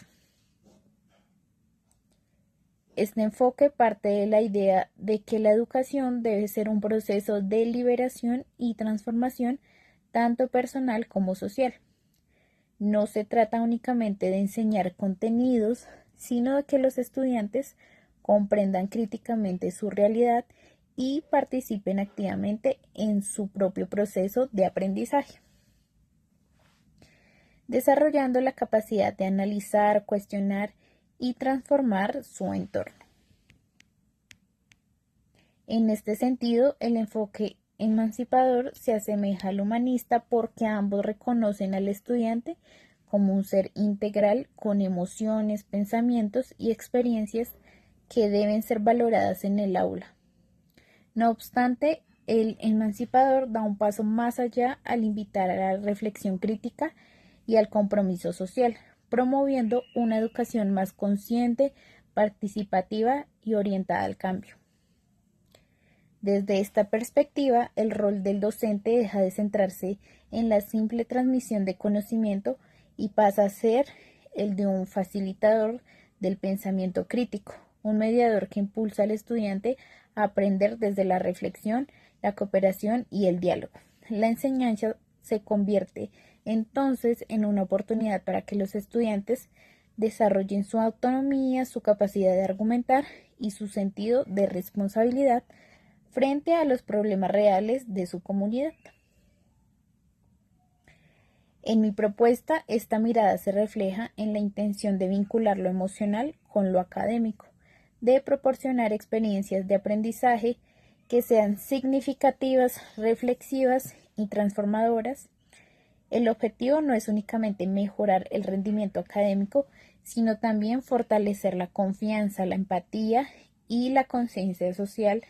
E: Este enfoque parte de la idea de que la educación debe ser un proceso de liberación y transformación tanto personal como social. No se trata únicamente de enseñar contenidos, sino de que los estudiantes comprendan críticamente su realidad y participen activamente en su propio proceso de aprendizaje, desarrollando la capacidad de analizar, cuestionar y transformar su entorno. En este sentido, el enfoque emancipador se asemeja al humanista porque ambos reconocen al estudiante como un ser integral con emociones, pensamientos y experiencias que deben ser valoradas en el aula. No obstante, el emancipador da un paso más allá al invitar a la reflexión crítica y al compromiso social, promoviendo una educación más consciente, participativa y orientada al cambio. Desde esta perspectiva, el rol del docente deja de centrarse en la simple transmisión de conocimiento y pasa a ser el de un facilitador del pensamiento crítico, un mediador que impulsa al estudiante a aprender desde la reflexión, la cooperación y el diálogo. La enseñanza se convierte entonces en una oportunidad para que los estudiantes desarrollen su autonomía, su capacidad de argumentar y su sentido de responsabilidad frente a los problemas reales de su comunidad. En mi propuesta, esta mirada se refleja en la intención de vincular lo emocional con lo académico, de proporcionar experiencias de aprendizaje que sean significativas, reflexivas y transformadoras. El objetivo no es únicamente mejorar el rendimiento académico, sino también fortalecer la confianza, la empatía y la conciencia social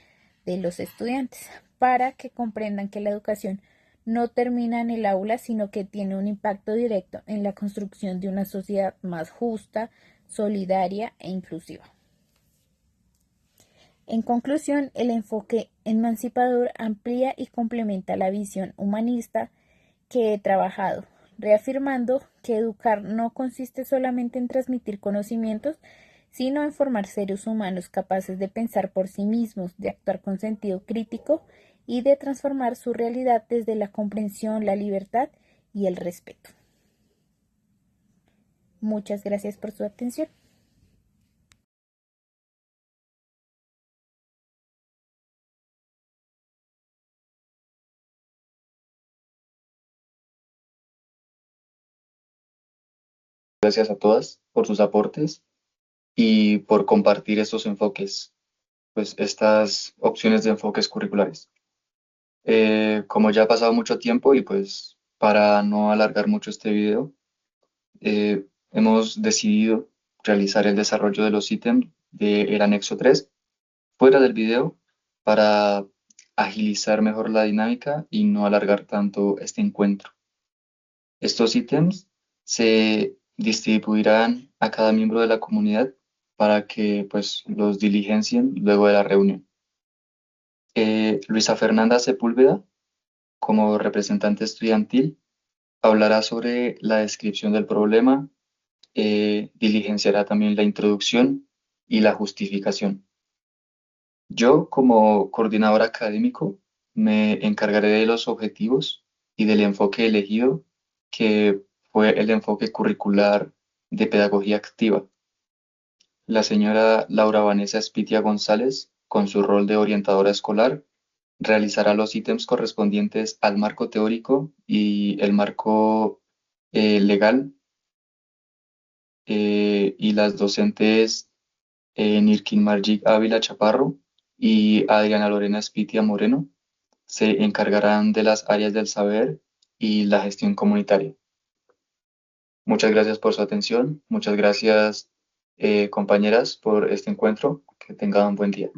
E: de los estudiantes, para que comprendan que la educación no termina en el aula, sino que tiene un impacto directo en la construcción de una sociedad más justa, solidaria e inclusiva. En conclusión, el enfoque emancipador amplía y complementa la visión humanista que he trabajado, reafirmando que educar no consiste solamente en transmitir conocimientos, sino en formar seres humanos capaces de pensar por sí mismos, de actuar con sentido crítico y de transformar su realidad desde la comprensión, la libertad y el respeto. Muchas gracias por su atención.
A: Gracias a todas por sus aportes y por compartir estos enfoques, pues estas opciones de enfoques curriculares. Como ya ha pasado mucho tiempo y pues para no alargar mucho este video, hemos decidido realizar el desarrollo de los ítems del anexo 3 fuera del video para agilizar mejor la dinámica y no alargar tanto este encuentro. Estos ítems se distribuirán a cada miembro de la comunidad para que pues los diligencien luego de la reunión. Luisa Fernanda Sepúlveda, como representante estudiantil, hablará sobre la descripción del problema, diligenciará también la introducción y la justificación. Yo, como coordinador académico, me encargaré de los objetivos y del enfoque elegido, que fue el enfoque curricular de pedagogía activa. La señora Laura Vanessa Espitia González, con su rol de orientadora escolar, realizará los ítems correspondientes al marco teórico y el marco legal, y las docentes Nirkin Margik Ávila Chaparro y Adriana Lorena Espitia Moreno se encargarán de las áreas del saber y la gestión comunitaria. Muchas gracias por su atención, muchas gracias compañeras por este encuentro, que tengan un buen día.